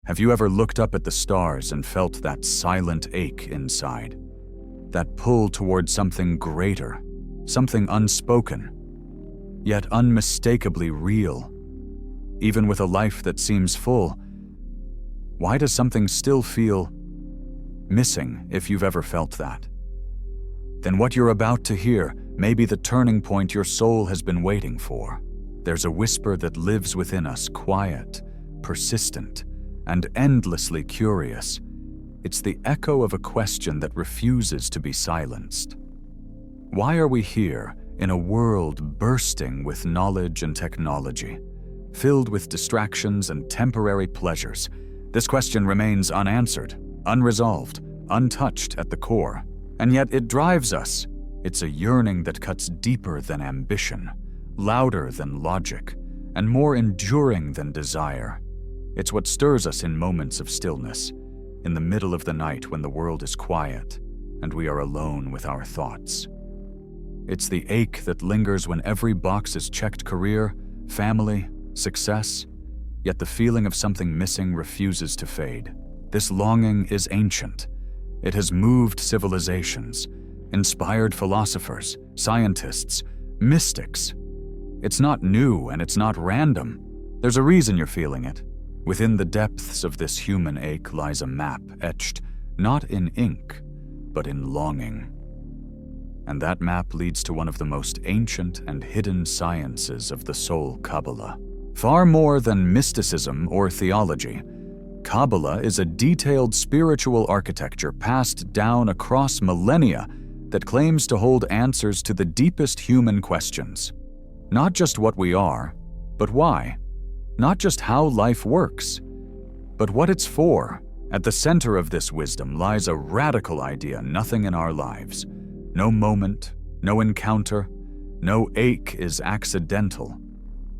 Have you ever looked up at the stars and felt that silent ache inside? That pull toward something greater, something unspoken, yet unmistakably real? Even with a life that seems full, why does something still feel missing, if you've ever felt that? Then what you're about to hear may be the turning point your soul has been waiting for. There's a whisper that lives within us, quiet, persistent, and endlessly curious. It's the echo of a question that refuses to be silenced. Why are we here in a world bursting with knowledge and technology, filled with distractions and temporary pleasures? This question remains unanswered, unresolved, untouched at the core, and yet it drives us. It's a yearning that cuts deeper than ambition, louder than logic, and more enduring than desire. It's what stirs us in moments of stillness, in the middle of the night when the world is quiet and we are alone with our thoughts. It's the ache that lingers when every box is checked: career, family, success, yet the feeling of something missing refuses to fade. This longing is ancient. It has moved civilizations, inspired philosophers, scientists, mystics. It's not new and it's not random. There's a reason you're feeling it. Within the depths of this human ache lies a map etched not in ink, but in longing. And that map leads to one of the most ancient and hidden sciences of the soul, Kabbalah. Far more than mysticism or theology, Kabbalah is a detailed spiritual architecture passed down across millennia that claims to hold answers to the deepest human questions. Not just what we are, but why. Not just how life works, but what it's for. At the center of this wisdom lies a radical idea: nothing in our lives, no moment, no encounter, no ache is accidental.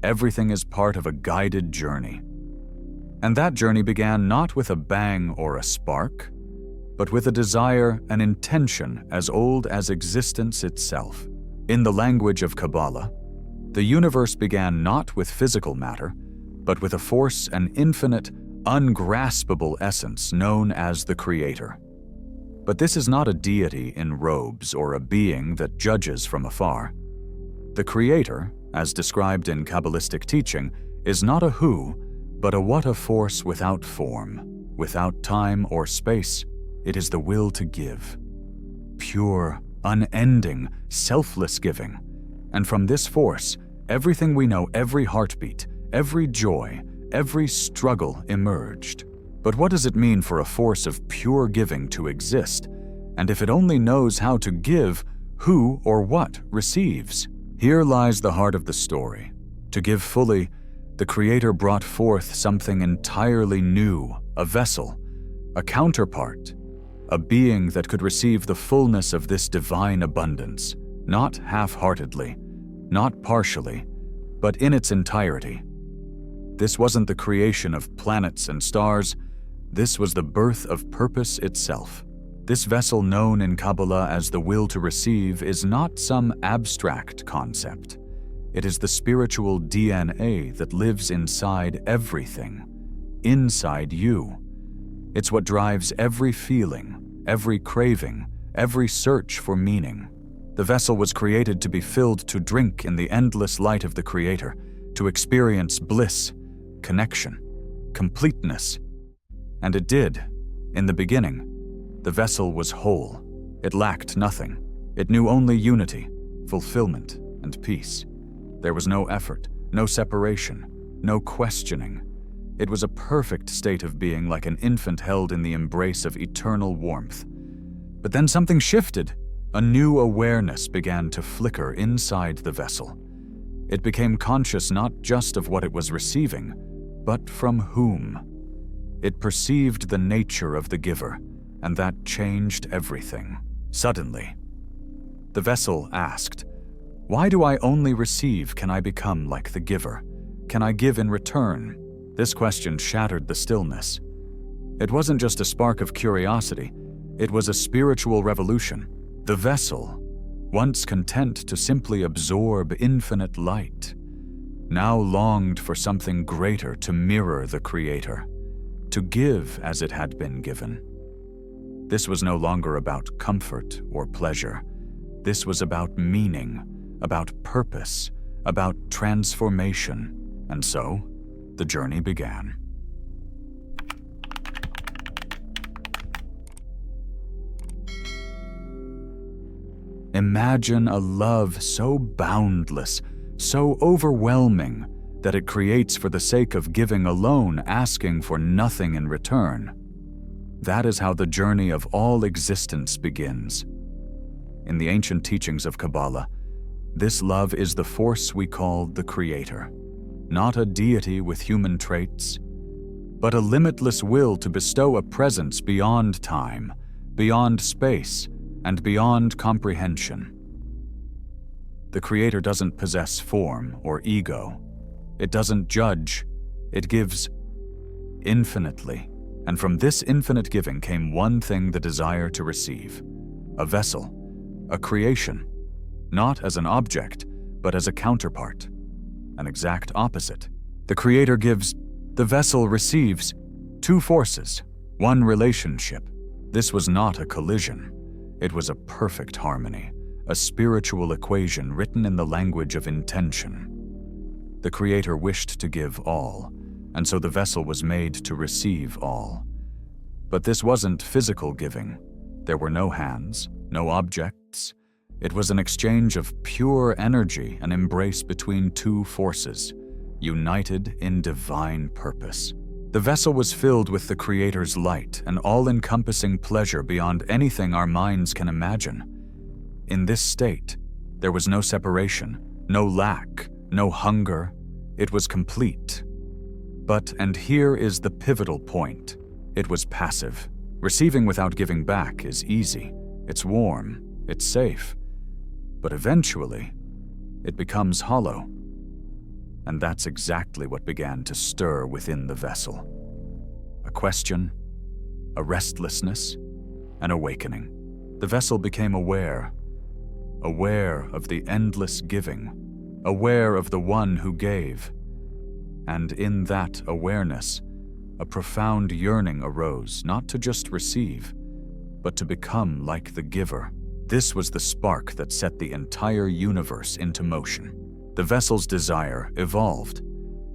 Everything is part of a guided journey. And that journey began not with a bang or a spark, but with a desire, an intention as old as existence itself. In the language of Kabbalah, the universe began not with physical matter, but with a force, an infinite, ungraspable essence known as the Creator. But this is not a deity in robes or a being that judges from afar. The Creator, as described in Kabbalistic teaching, is not a who, but a what, a force without form, without time or space. It is the will to give. Pure, unending, selfless giving. And from this force, everything we know, every heartbeat, every joy, every struggle emerged. But what does it mean for a force of pure giving to exist? And if it only knows how to give, who or what receives? Here lies the heart of the story. To give fully, the Creator brought forth something entirely new, a vessel, a counterpart, a being that could receive the fullness of this divine abundance, not half-heartedly, not partially, but in its entirety. This wasn't the creation of planets and stars. This was the birth of purpose itself. This vessel known in Kabbalah as the will to receive is not some abstract concept. It is the spiritual DNA that lives inside everything, inside you. It's what drives every feeling, every craving, every search for meaning. The vessel was created to be filled to drink in the endless light of the Creator, to experience bliss, connection, completeness. And it did. In the beginning, the vessel was whole. It lacked nothing. It knew only unity, fulfillment, and peace. There was no effort, no separation, no questioning. It was a perfect state of being, like an infant held in the embrace of eternal warmth. But then something shifted. A new awareness began to flicker inside the vessel. It became conscious not just of what it was receiving, but from whom. It perceived the nature of the giver, and that changed everything. Suddenly, the vessel asked, "Why do I only receive? Can I become like the giver? Can I give in return?" This question shattered the stillness. It wasn't just a spark of curiosity, it was a spiritual revolution. The vessel, once content to simply absorb infinite light, now longed for something greater to mirror the Creator. to give as it had been given. This was no longer about comfort or pleasure. This was about meaning, about purpose, about transformation, and so the journey began. Imagine a love so boundless, so overwhelming, that it creates for the sake of giving alone, asking for nothing in return. That is how the journey of all existence begins. In the ancient teachings of Kabbalah, this love is the force we call the Creator, not a deity with human traits, but a limitless will to bestow a presence beyond time, beyond space, and beyond comprehension. The Creator doesn't possess form or ego. It doesn't judge. It gives infinitely. And from this infinite giving came one thing: the desire to receive. A vessel, a creation, not as an object, but as a counterpart, an exact opposite. The Creator gives, the vessel receives. Two forces, one relationship. This was not a collision. It was a perfect harmony, a spiritual equation written in the language of intention. The Creator wished to give all, and so the vessel was made to receive all. But this wasn't physical giving. There were no hands, no objects. It was an exchange of pure energy, an embrace between two forces, united in divine purpose. The vessel was filled with the Creator's light, an all-encompassing pleasure beyond anything our minds can imagine. In this state, there was no separation, no lack, no hunger. It was complete. But, and here is the pivotal point, it was passive. Receiving without giving back is easy. It's warm. It's safe. But eventually, it becomes hollow. And that's exactly what began to stir within the vessel. A question, a restlessness, an awakening. The vessel became aware of the endless giving, aware of the one who gave. And in that awareness, a profound yearning arose, not to just receive, but to become like the giver. This was the spark that set the entire universe into motion. The vessel's desire evolved.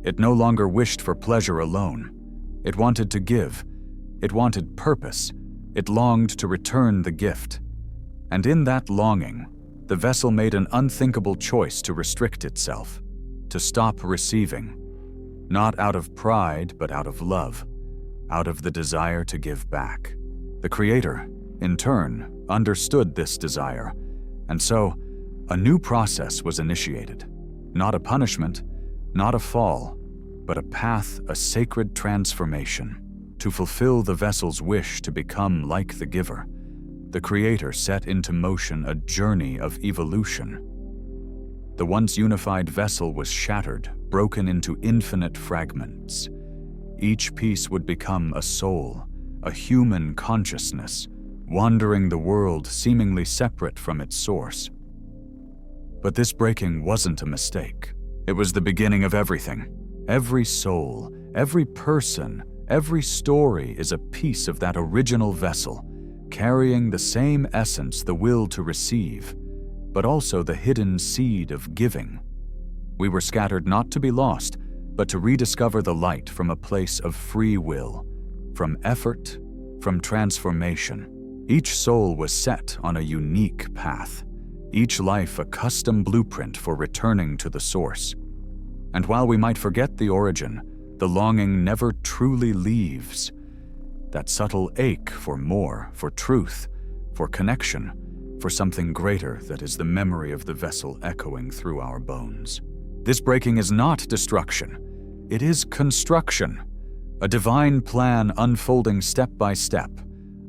It no longer wished for pleasure alone. It wanted to give. It wanted purpose. It longed to return the gift. And in that longing, the vessel made an unthinkable choice to restrict itself, to stop receiving, not out of pride, but out of love, out of the desire to give back. The Creator, in turn, understood this desire, and so a new process was initiated. Not a punishment, not a fall, but a path, a sacred transformation. To fulfill the vessel's wish to become like the giver, the Creator set into motion a journey of evolution. The once unified vessel was shattered, broken into infinite fragments. Each piece would become a soul, a human consciousness, wandering the world seemingly separate from its source. But this breaking wasn't a mistake. It was the beginning of everything. Every soul, every person, every story is a piece of that original vessel, carrying the same essence, the will to receive, but also the hidden seed of giving. We were scattered not to be lost, but to rediscover the light from a place of free will, from effort, from transformation. Each soul was set on a unique path, each life a custom blueprint for returning to the source. And while we might forget the origin, the longing never truly leaves. That subtle ache for more, for truth, for connection, for something greater that is the memory of the vessel echoing through our bones. This breaking is not destruction. It is construction, a divine plan unfolding step by step,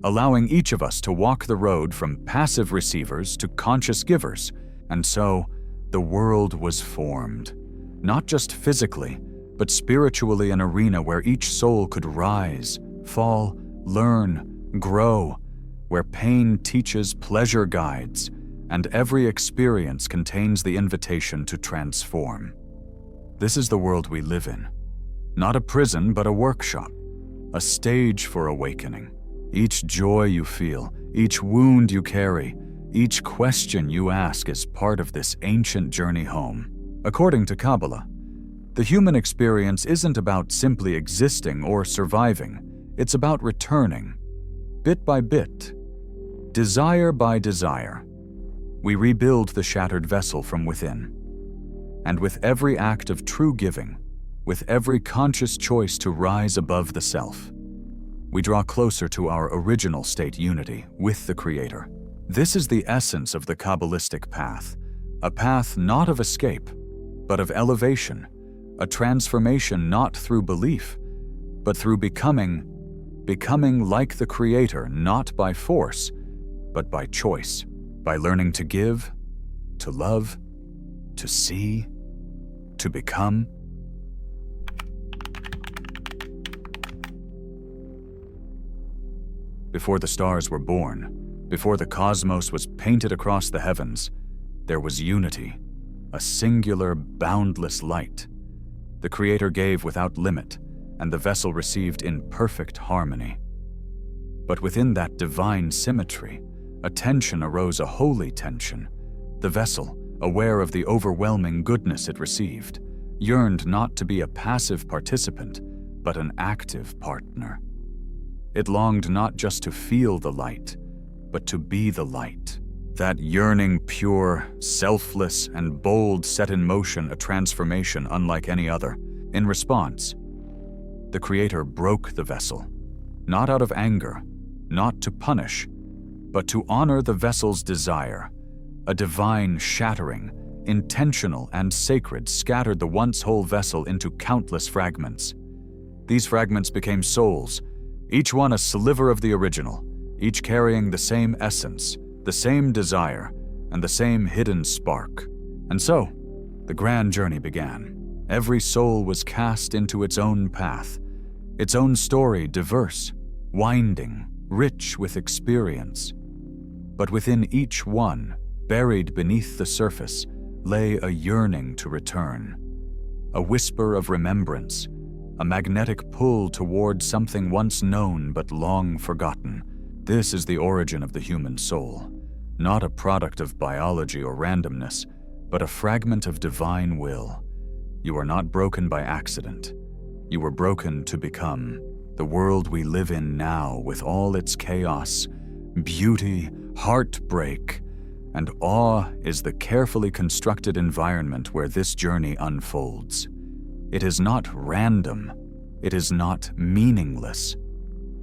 allowing each of us to walk the road from passive receivers to conscious givers. And so, the world was formed, not just physically, but spiritually, an arena where each soul could rise, fall, learn, grow, where pain teaches, pleasure guides, and every experience contains the invitation to transform. This is the world we live in. Not a prison, but a workshop. a stage for awakening. Each joy you feel, each wound you carry, each question you ask is part of this ancient journey home. According to Kabbalah, the human experience isn't about simply existing or surviving. It's about returning, bit by bit, desire by desire. We rebuild the shattered vessel from within. And with every act of true giving, with every conscious choice to rise above the self, we draw closer to our original state unity with the Creator. This is the essence of the Kabbalistic path, a path not of escape, but of elevation, a transformation not through belief, but through becoming like the Creator, not by force, but by choice, by learning to give, to love, to see, to become. Before the stars were born, before the cosmos was painted across the heavens, there was unity, a singular, boundless light. The Creator gave without limit, and the vessel received in perfect harmony. But within that divine symmetry, a tension arose, a holy tension. The vessel, aware of the overwhelming goodness it received, yearned not to be a passive participant, but an active partner. It longed not just to feel the light, but to be the light. That yearning, pure, selfless, and bold set in motion a transformation unlike any other. In response, the Creator broke the vessel, not out of anger, not to punish, but to honor the vessel's desire. A divine shattering, intentional and sacred, scattered the once whole vessel into countless fragments. These fragments became souls, each one a sliver of the original, each carrying the same essence, the same desire, and the same hidden spark. And so, the grand journey began. Every soul was cast into its own path, its own story diverse, winding, rich with experience. But within each one, buried beneath the surface, lay a yearning to return, a whisper of remembrance, a magnetic pull toward something once known but long forgotten. This is the origin of the human soul, not a product of biology or randomness, but a fragment of divine will. You are not broken by accident. You were broken to become. The world we live in now, with all its chaos, beauty, heartbreak, and awe, is the carefully constructed environment where this journey unfolds. It is not random. It is not meaningless.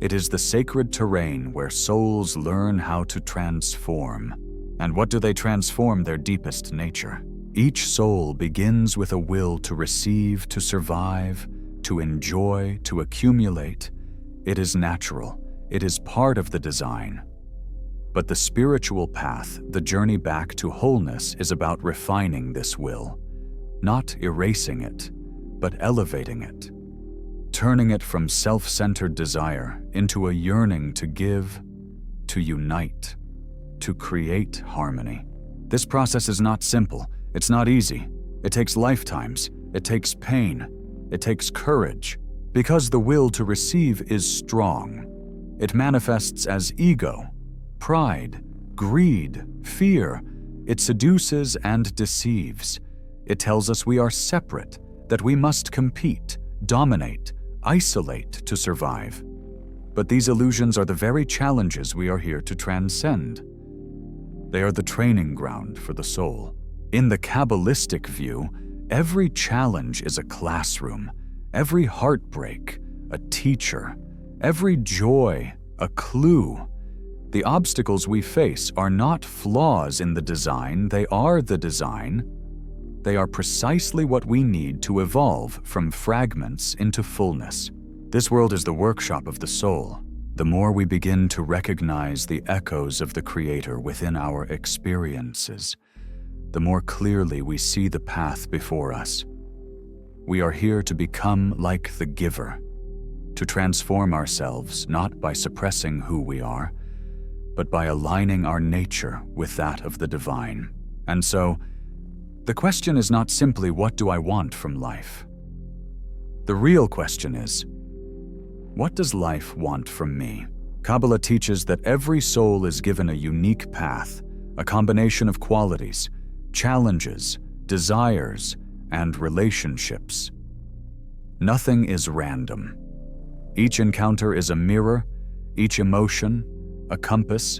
It is the sacred terrain where souls learn how to transform. And what do they transform? Their deepest nature. Each soul begins with a will to receive, to survive, to enjoy, to accumulate. It is natural. It is part of the design. But the spiritual path, the journey back to wholeness, is about refining this will, not erasing it, but elevating it, turning it from self-centered desire into a yearning to give, to unite, to create harmony. This process is not simple. It's not easy. It takes lifetimes. It takes pain. It takes courage. Because the will to receive is strong, it manifests as ego, pride, greed, fear. It seduces and deceives. It tells us we are separate, that we must compete, dominate, isolate to survive. But these illusions are the very challenges we are here to transcend. They are the training ground for the soul. In the Kabbalistic view, every challenge is a classroom, every heartbreak, a teacher, every joy, a clue. The obstacles we face are not flaws in the design, they are the design. They are precisely what we need to evolve from fragments into fullness. This world is the workshop of the soul. The more we begin to recognize the echoes of the Creator within our experiences, the more clearly we see the path before us. We are here to become like the giver, to transform ourselves not by suppressing who we are, but by aligning our nature with that of the divine. And so, the question is not simply, what do I want from life? The real question is, What does life want from me? Kabbalah teaches that every soul is given a unique path, a combination of qualities, challenges, desires, and relationships. Nothing is random. Each encounter is a mirror, each emotion, a compass.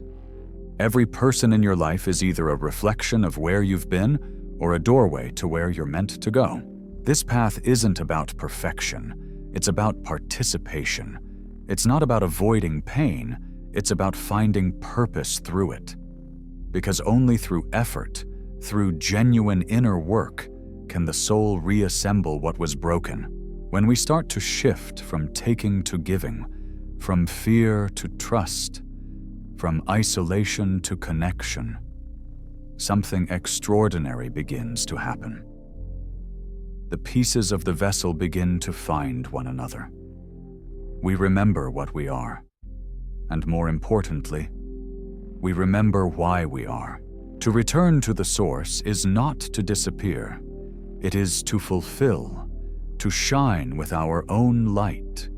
Every person in your life is either a reflection of where you've been or a doorway to where you're meant to go. This path isn't about perfection, it's about participation. It's not about avoiding pain, it's about finding purpose through it. Because only through effort, through genuine inner work, can the soul reassemble what was broken. When we start to shift from taking to giving, from fear to trust, from isolation to connection, something extraordinary begins to happen. The pieces of the vessel begin to find one another. We remember what we are, and more importantly, we remember why we are. To return to the source is not to disappear. It is to fulfill, to shine with our own light,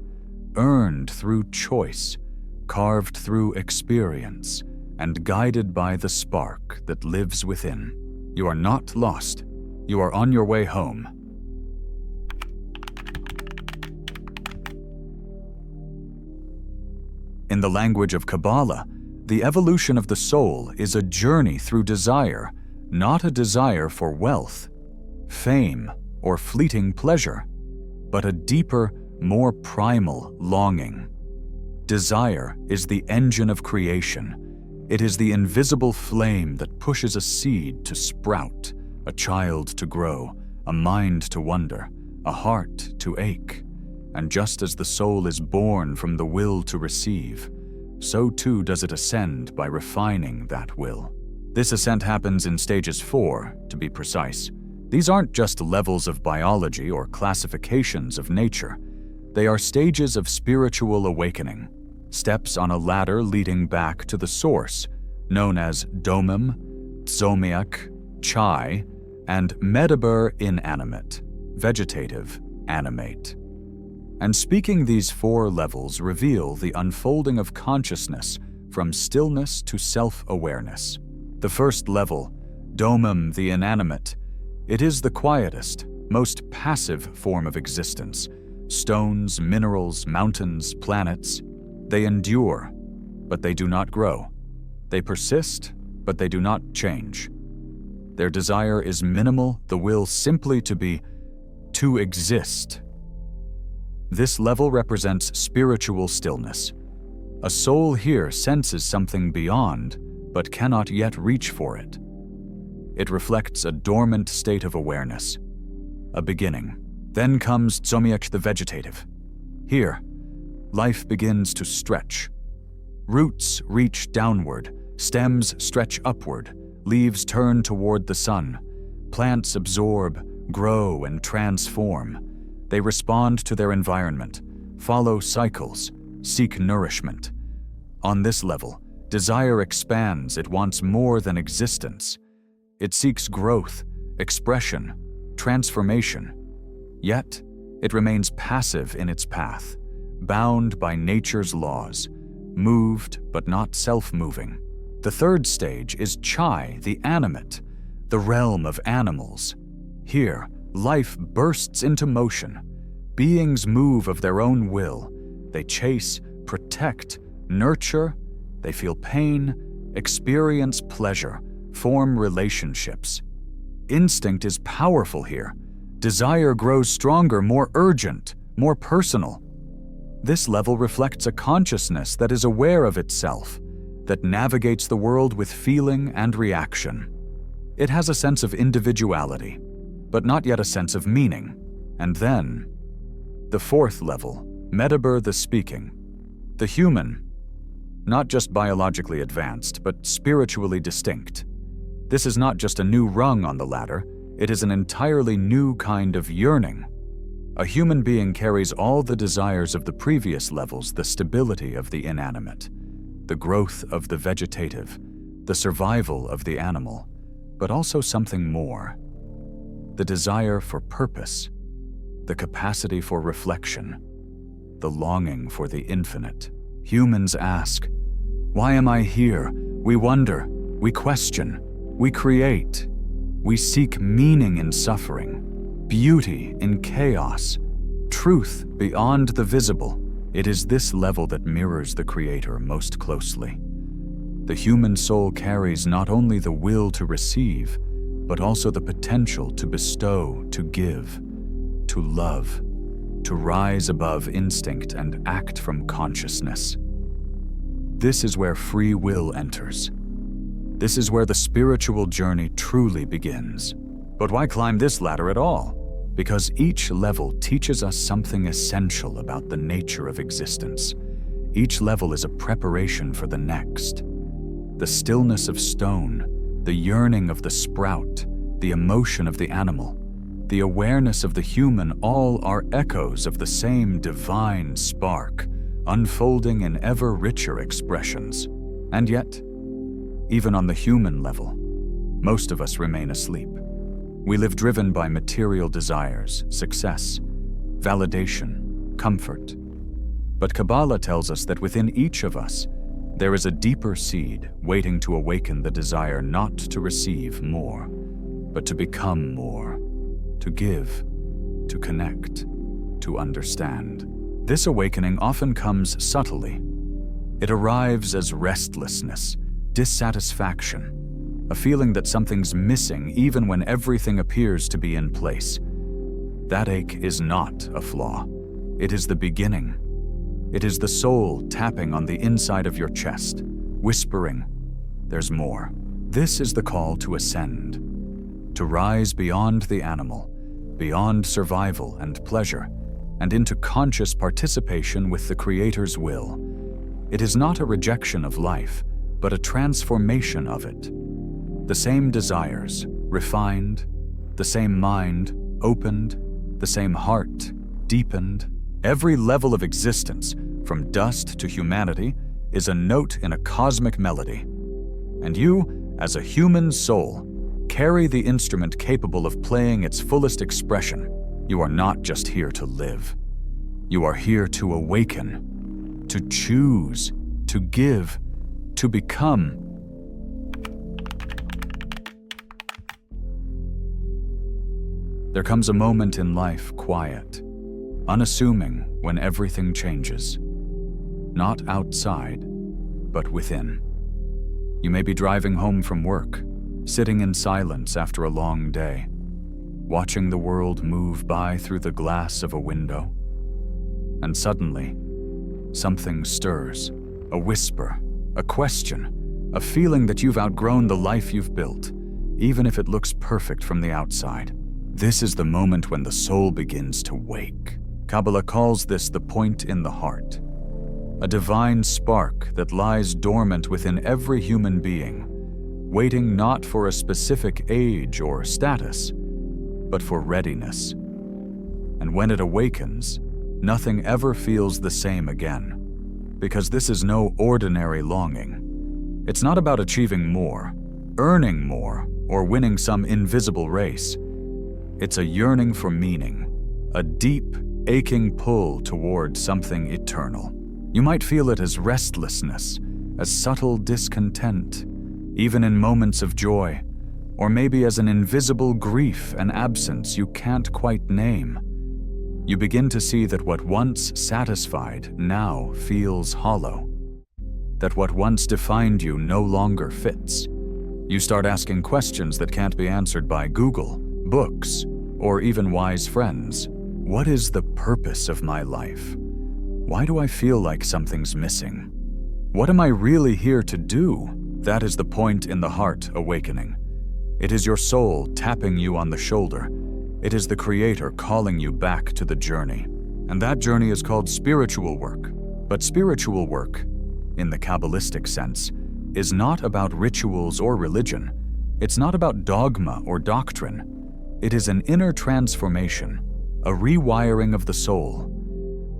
earned through choice, carved through experience, and guided by the spark that lives within. You are not lost. You are on your way home. In the language of Kabbalah, the evolution of the soul is a journey through desire, not a desire for wealth, fame, or fleeting pleasure, but a deeper, more primal longing. Desire is the engine of creation. It is the invisible flame that pushes a seed to sprout, a child to grow, a mind to wonder, a heart to ache. And just as the soul is born from the will to receive, so too does it ascend by refining that will. This ascent happens in stages 4, to be precise. These aren't just levels of biology or classifications of nature. They are stages of spiritual awakening, steps on a ladder leading back to the source, known as domem, tzomiak, chai, and medaber inanimate, vegetative, animate. And speaking these 4 levels reveal the unfolding of consciousness from stillness to self-awareness. The first level, domem the inanimate, it is the quietest, most passive form of existence. Stones, minerals, mountains, planets, they endure, but they do not grow. They persist, but they do not change. Their desire is minimal, the will simply to be, to exist. This level represents spiritual stillness. A soul here senses something beyond, but cannot yet reach for it. It reflects a dormant state of awareness, a beginning. Then comes tzomiak the vegetative. Here, life begins to stretch. Roots reach downward, stems stretch upward, leaves turn toward the sun. Plants absorb, grow, and transform. They respond to their environment, follow cycles, seek nourishment. On this level, desire expands. It wants more than existence. It seeks growth, expression, transformation. Yet, it remains passive in its path, bound by nature's laws, moved but not self-moving. The third stage is chai, the animate, the realm of animals. Here, life bursts into motion. Beings move of their own will. They chase, protect, nurture. They feel pain, experience pleasure, form relationships. Instinct is powerful here. Desire grows stronger, more urgent, more personal. This level reflects a consciousness that is aware of itself, that navigates the world with feeling and reaction. It has a sense of individuality, but not yet a sense of meaning. And then, the fourth level, medaber the speaking. The human, not just biologically advanced, but spiritually distinct. This is not just a new rung on the ladder, it is an entirely new kind of yearning. A human being carries all the desires of the previous levels, the stability of the inanimate, the growth of the vegetative, the survival of the animal, but also something more. The desire for purpose, the capacity for reflection, the longing for the infinite. Humans ask, "Why am I here?" We wonder, we question, we create. We seek meaning in suffering, beauty in chaos, truth beyond the visible. It is this level that mirrors the Creator most closely. The human soul carries not only the will to receive, but also the potential to bestow, to give, to love, to rise above instinct and act from consciousness. This is where free will enters. This is where the spiritual journey truly begins. But why climb this ladder at all? Because each level teaches us something essential about the nature of existence. Each level is a preparation for the next. The stillness of stone, the yearning of the sprout, the emotion of the animal, the awareness of the human, all are echoes of the same divine spark, unfolding in ever richer expressions. And yet, even on the human level, most of us remain asleep. We live driven by material desires, success, validation, comfort. But Kabbalah tells us that within each of us, there is a deeper seed waiting to awaken the desire not to receive more, but to become more, to give, to connect, to understand. This awakening often comes subtly. It arrives as restlessness, dissatisfaction, a feeling that something's missing even when everything appears to be in place. That ache is not a flaw. It is the beginning. It is the soul tapping on the inside of your chest, whispering, "There's more." This is the call to ascend, to rise beyond the animal, beyond survival and pleasure, and into conscious participation with the Creator's will. It is not a rejection of life, but a transformation of it. The same desires, refined, the same mind, opened, the same heart, deepened. Every level of existence, from dust to humanity, is a note in a cosmic melody. And you, as a human soul, carry the instrument capable of playing its fullest expression. You are not just here to live. You are here to awaken, to choose, to give, to become. There comes a moment in life quiet, unassuming, when everything changes. Not outside, but within. You may be driving home from work, sitting in silence after a long day, watching the world move by through the glass of a window. And suddenly, something stirs, a whisper, a question, a feeling that you've outgrown the life you've built, even if it looks perfect from the outside. This is the moment when the soul begins to wake. Kabbalah calls this the point in the heart, a divine spark that lies dormant within every human being, waiting not for a specific age or status, but for readiness. And when it awakens, nothing ever feels the same again, because this is no ordinary longing. It's not about achieving more, earning more, or winning some invisible race. It's a yearning for meaning, a deep, aching pull toward something eternal. You might feel it as restlessness, as subtle discontent, even in moments of joy, or maybe as an invisible grief and absence you can't quite name. You begin to see that what once satisfied now feels hollow, that what once defined you no longer fits. You start asking questions that can't be answered by Google, books, or even wise friends. What is the purpose of my life? Why do I feel like something's missing? What am I really here to do? That is the point in the heart awakening. It is your soul tapping you on the shoulder. It is the Creator calling you back to the journey. And that journey is called spiritual work. But spiritual work, in the Kabbalistic sense, is not about rituals or religion. It's not about dogma or doctrine. It is an inner transformation, a rewiring of the soul.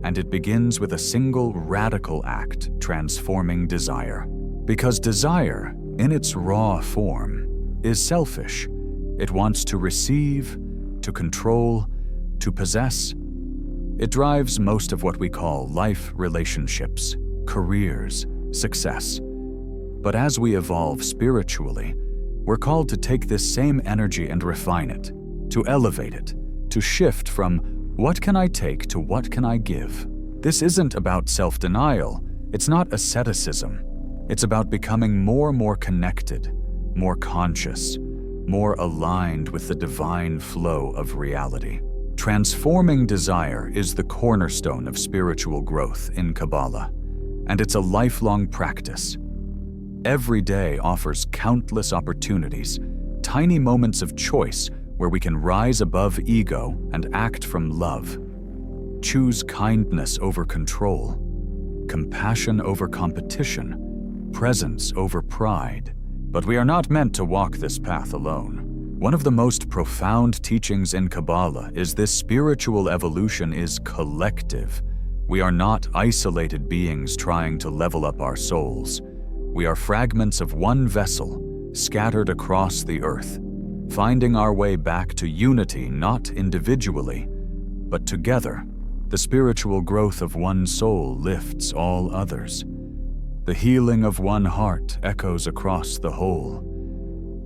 And it begins with a single radical act transforming desire. Because desire, in its raw form, is selfish. It wants to receive, to control, to possess. It drives most of what we call life relationships, careers, success. But as we evolve spiritually, we're called to take this same energy and refine it, to elevate it, to shift from what can I take to what can I give. This isn't about self-denial. It's not asceticism. It's about becoming more and more connected, more conscious, more aligned with the divine flow of reality. Transforming desire is the cornerstone of spiritual growth in Kabbalah, and it's a lifelong practice. Every day offers countless opportunities, tiny moments of choice where we can rise above ego and act from love. Choose kindness over control, compassion over competition, presence over pride. But we are not meant to walk this path alone. One of the most profound teachings in Kabbalah is this spiritual evolution is collective. We are not isolated beings trying to level up our souls. We are fragments of one vessel, scattered across the earth, finding our way back to unity not individually, but together. The spiritual growth of one soul lifts all others. The healing of one heart echoes across the whole.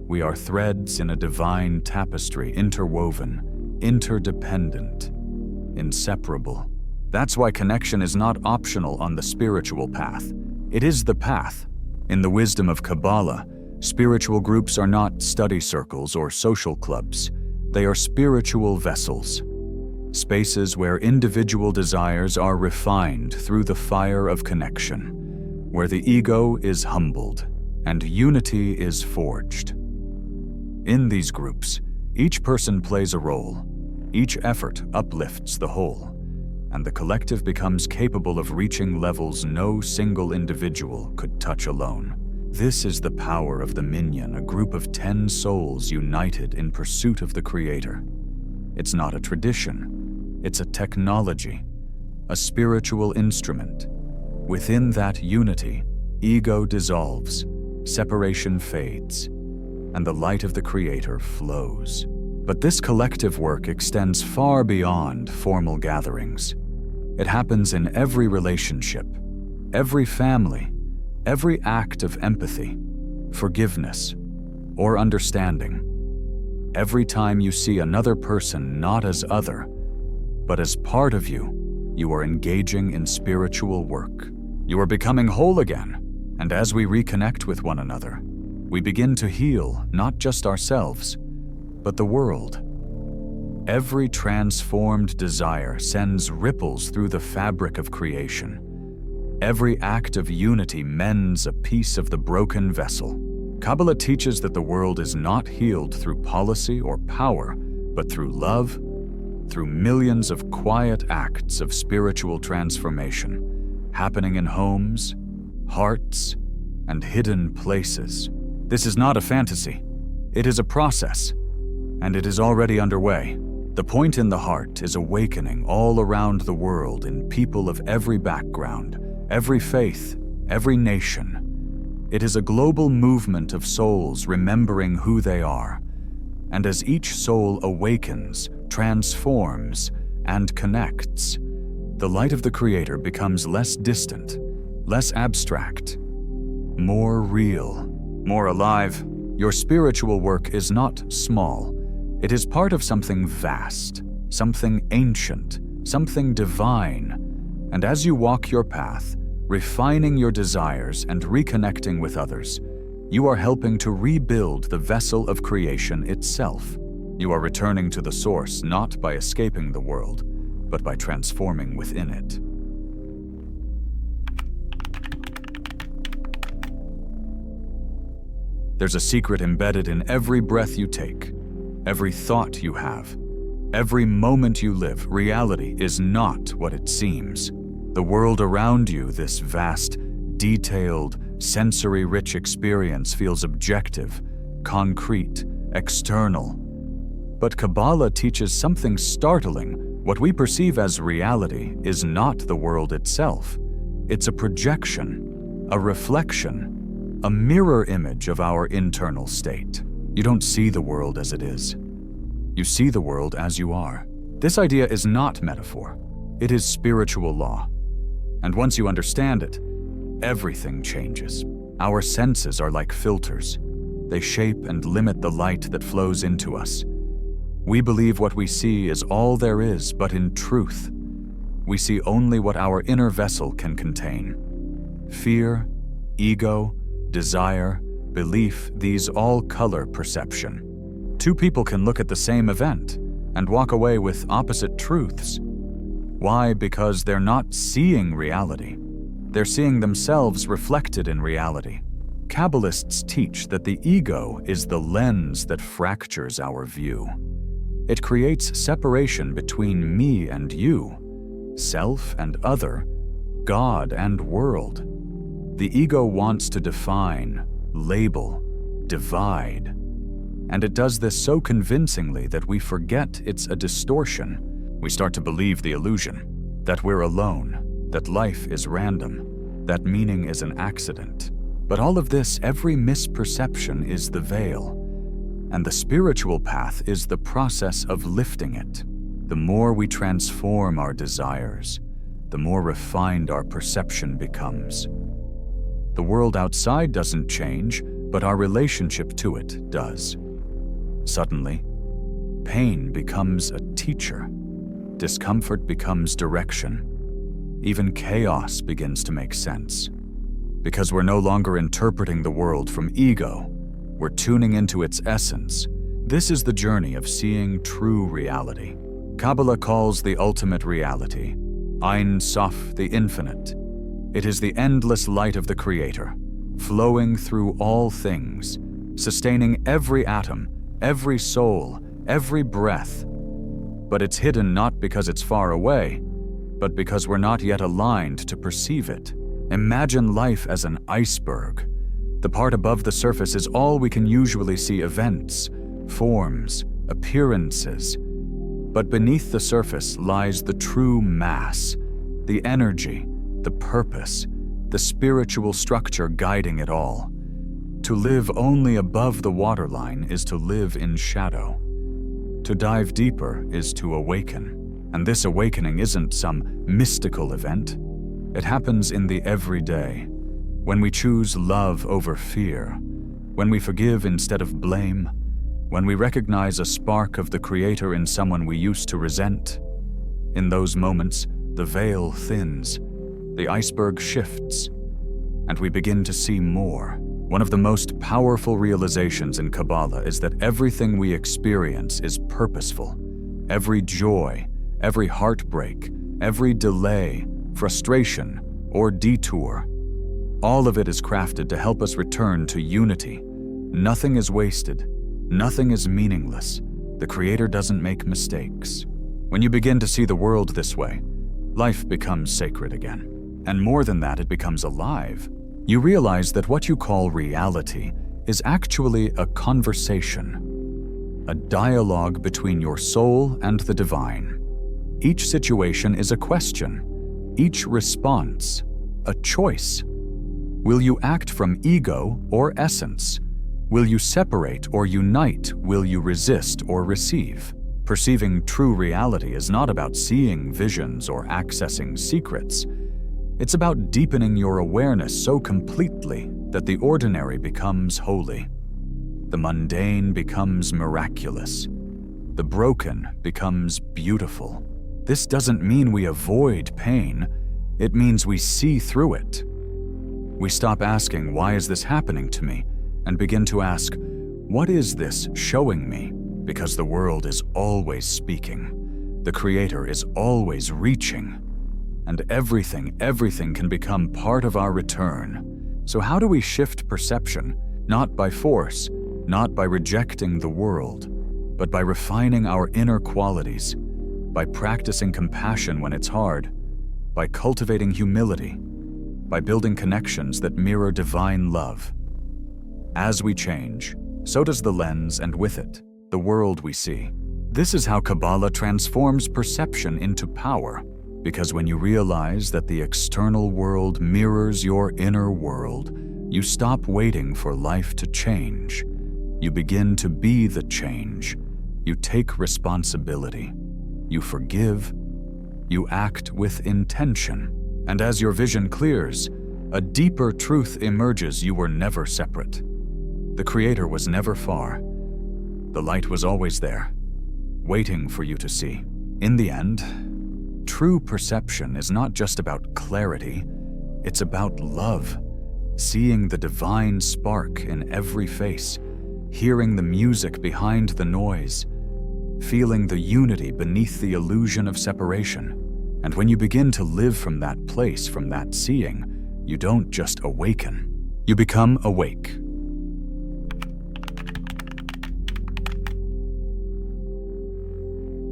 We are threads in a divine tapestry, interwoven, interdependent, inseparable. That's why connection is not optional on the spiritual path. It is the path. In the Wisdom of Kabbalah, spiritual groups are not study circles or social clubs. They are spiritual vessels. Spaces where individual desires are refined through the fire of connection, where the ego is humbled and unity is forged. In these groups, each person plays a role, each effort uplifts the whole, and the collective becomes capable of reaching levels no single individual could touch alone. This is the power of the minyan, a group of 10 souls united in pursuit of the Creator. It's not a tradition, it's a technology, a spiritual instrument. Within that unity, ego dissolves, separation fades, and the light of the Creator flows. But this collective work extends far beyond formal gatherings. It happens in every relationship, every family, every act of empathy, forgiveness, or understanding. Every time you see another person not as other, but as part of you, you are engaging in spiritual work. You are becoming whole again, and as we reconnect with one another, we begin to heal not just ourselves, but the world. Every transformed desire sends ripples through the fabric of creation. Every act of unity mends a piece of the broken vessel. Kabbalah teaches that the world is not healed through policy or power, but through love, through millions of quiet acts of spiritual transformation, happening in homes, hearts, and hidden places. This is not a fantasy. It is a process, and it is already underway. The point in the heart is awakening all around the world in people of every background, every faith, every nation. It is a global movement of souls remembering who they are. And as each soul awakens, transforms, and connects, the light of the Creator becomes less distant, less abstract, more real, more alive. Your spiritual work is not small. It is part of something vast, something ancient, something divine. And as you walk your path, refining your desires and reconnecting with others, you are helping to rebuild the vessel of creation itself. You are returning to the source not by escaping the world, but by transforming within it. There's a secret embedded in every breath you take, every thought you have, every moment you live. Reality is not what it seems. The world around you, this vast, detailed, sensory-rich experience, feels objective, concrete, external. But Kabbalah teaches something startling. What we perceive as reality is not the world itself. It's a projection, a reflection, a mirror image of our internal state. You don't see the world as it is. You see the world as you are. This idea is not metaphor. It is spiritual law. And once you understand it, everything changes. Our senses are like filters. They shape and limit the light that flows into us. We believe what we see is all there is, but in truth, we see only what our inner vessel can contain. Fear, ego, desire, belief, these all color perception. Two people can look at the same event and walk away with opposite truths. Why? Because they're not seeing reality. They're seeing themselves reflected in reality. Kabbalists teach that the ego is the lens that fractures our view. It creates separation between me and you, self and other, God and world. The ego wants to define, label, divide. And it does this so convincingly that we forget it's a distortion. We start to believe the illusion, that we're alone, that life is random, that meaning is an accident. But all of this, every misperception is the veil. And the spiritual path is the process of lifting it. The more we transform our desires, the more refined our perception becomes. The world outside doesn't change, but our relationship to it does. Suddenly, pain becomes a teacher. Discomfort becomes direction. Even chaos begins to make sense. Because we're no longer interpreting the world from ego, we're tuning into its essence. This is the journey of seeing true reality. Kabbalah calls the ultimate reality Ein Sof, the infinite. It is the endless light of the Creator, flowing through all things, sustaining every atom, every soul, every breath. But it's hidden not because it's far away, but because we're not yet aligned to perceive it. Imagine life as an iceberg. The part above the surface is all we can usually see: events, forms, appearances. But beneath the surface lies the true mass, the energy, the purpose, the spiritual structure guiding it all. To live only above the waterline is to live in shadow. To dive deeper is to awaken. And this awakening isn't some mystical event. It happens in the everyday. When we choose love over fear, when we forgive instead of blame, when we recognize a spark of the Creator in someone we used to resent. In those moments, the veil thins, the iceberg shifts, and we begin to see more. One of the most powerful realizations in Kabbalah is that everything we experience is purposeful. Every joy, every heartbreak, every delay, frustration, or detour, all of it is crafted to help us return to unity. Nothing is wasted. Nothing is meaningless. The Creator doesn't make mistakes. When you begin to see the world this way, life becomes sacred again. And more than that, it becomes alive. You realize that what you call reality is actually a conversation, a dialogue between your soul and the divine. Each situation is a question, each response, a choice. Will you act from ego or essence? Will you separate or unite? Will you resist or receive? Perceiving true reality is not about seeing visions or accessing secrets. It's about deepening your awareness so completely that the ordinary becomes holy. The mundane becomes miraculous. The broken becomes beautiful. This doesn't mean we avoid pain. It means we see through it. We stop asking, "Why is this happening to me?" and begin to ask, "What is this showing me?" Because the world is always speaking. The Creator is always reaching. And everything can become part of our return. So how do we shift perception? Not by force, not by rejecting the world, but by refining our inner qualities, by practicing compassion when it's hard, by cultivating humility, by building connections that mirror divine love. As we change, so does the lens, and with it, the world we see. This is how Kabbalah transforms perception into power. Because when you realize that the external world mirrors your inner world, you stop waiting for life to change. You begin to be the change. You take responsibility. You forgive. You act with intention, and as your vision clears, a deeper truth emerges: you were never separate. The Creator was never far. The light was always there, waiting for you to see. In the end, true perception is not just about clarity, it's about love. Seeing the divine spark in every face, hearing the music behind the noise, feeling the unity beneath the illusion of separation. And when you begin to live from that place, from that seeing, you don't just awaken, you become awake.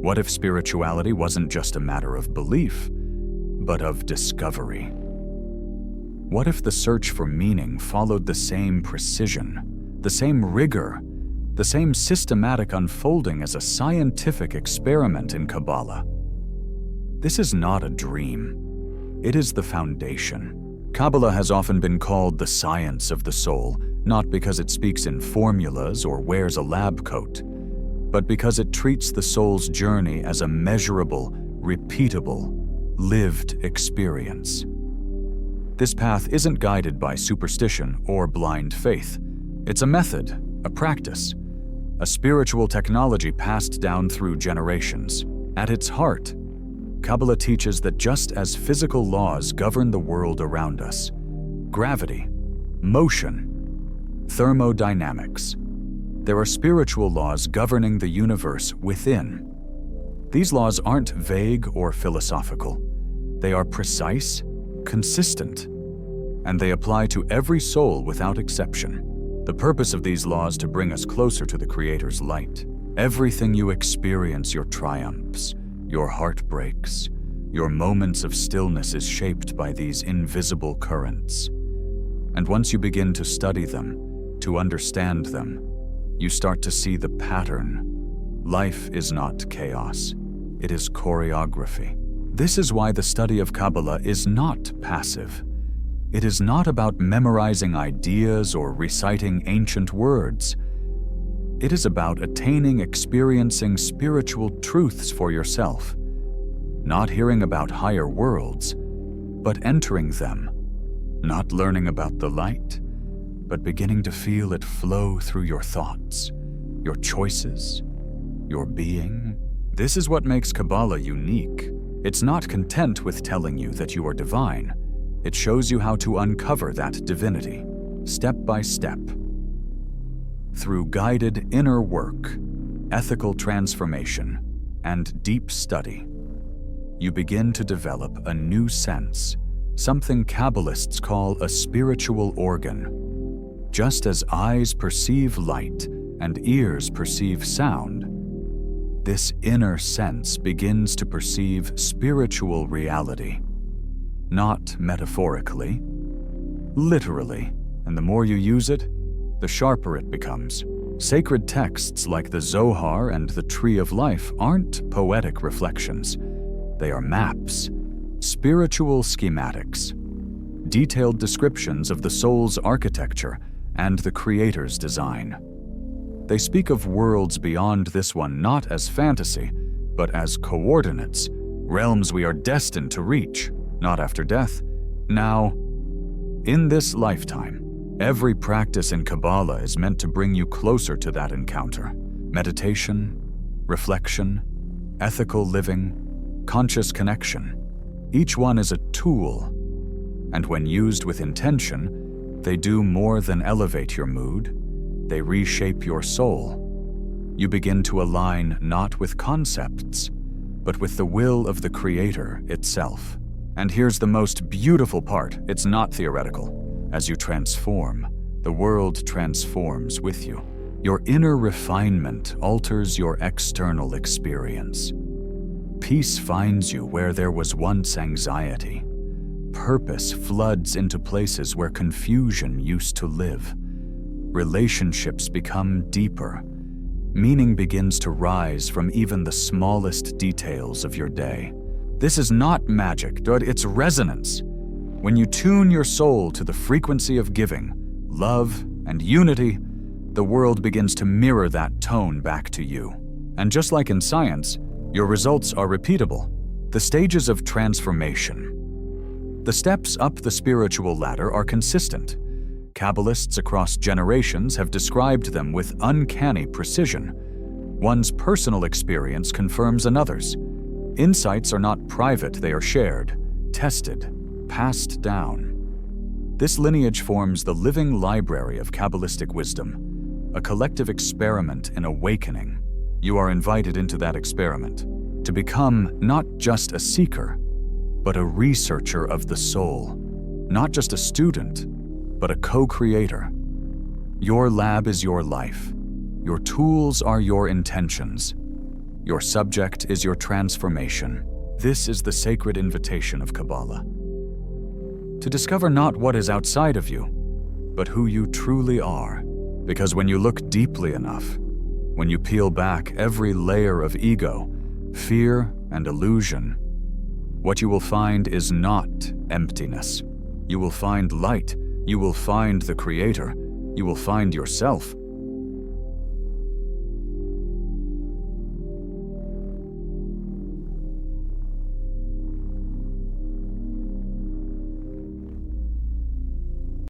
What if spirituality wasn't just a matter of belief, but of discovery? What if the search for meaning followed the same precision, the same rigor, the same systematic unfolding as a scientific experiment in Kabbalah? This is not a dream. It is the foundation. Kabbalah has often been called the science of the soul, not because it speaks in formulas or wears a lab coat, but because it treats the soul's journey as a measurable, repeatable, lived experience. This path isn't guided by superstition or blind faith. It's a method, a practice, a spiritual technology passed down through generations. At its heart, Kabbalah teaches that just as physical laws govern the world around us, gravity, motion, thermodynamics, there are spiritual laws governing the universe within. These laws aren't vague or philosophical. They are precise, consistent, and they apply to every soul without exception. The purpose of these laws to bring us closer to the Creator's light. Everything you experience, your triumphs, your heartbreaks, your moments of stillness, is shaped by these invisible currents. And once you begin to study them, to understand them, you start to see the pattern. Life is not chaos. It is choreography. This is why the study of Kabbalah is not passive. It is not about memorizing ideas or reciting ancient words. It is about attaining, experiencing spiritual truths for yourself. Not hearing about higher worlds, but entering them. Not learning about the light, but beginning to feel it flow through your thoughts, your choices, your being. This is what makes Kabbalah unique. It's not content with telling you that you are divine. It shows you how to uncover that divinity, step by step. Through guided inner work, ethical transformation, and deep study, you begin to develop a new sense, something Kabbalists call a spiritual organ. Just as eyes perceive light and ears perceive sound, this inner sense begins to perceive spiritual reality. Not metaphorically, literally, and the more you use it, the sharper it becomes. Sacred texts like the Zohar and the Tree of Life aren't poetic reflections. They are maps, spiritual schematics, detailed descriptions of the soul's architecture and the Creator's design. They speak of worlds beyond this one not as fantasy, but as coordinates, realms we are destined to reach, not after death, now, in this lifetime. Every practice in Kabbalah is meant to bring you closer to that encounter. Meditation, reflection, ethical living, conscious connection. Each one is a tool, and when used with intention, they do more than elevate your mood. They reshape your soul. You begin to align not with concepts, but with the will of the Creator itself. And here's the most beautiful part: it's not theoretical. As you transform, the world transforms with you. Your inner refinement alters your external experience. Peace finds you where there was once anxiety. Purpose floods into places where confusion used to live. Relationships become deeper. Meaning begins to rise from even the smallest details of your day. This is not magic, it's resonance. When you tune your soul to the frequency of giving, love, and unity, the world begins to mirror that tone back to you. And just like in science, your results are repeatable. The stages of transformation. The steps up the spiritual ladder are consistent. Kabbalists across generations have described them with uncanny precision. One's personal experience confirms another's. Insights are not private, they are shared, tested, passed down. This lineage forms the living library of Kabbalistic wisdom, a collective experiment in awakening. You are invited into that experiment, to become not just a seeker, but a researcher of the soul. Not just a student, but a co-creator. Your lab is your life. Your tools are your intentions. Your subject is your transformation. This is the sacred invitation of Kabbalah. To discover not what is outside of you, but who you truly are. Because when you look deeply enough, when you peel back every layer of ego, fear, and illusion, what you will find is not emptiness. You will find light. You will find the Creator. You will find yourself.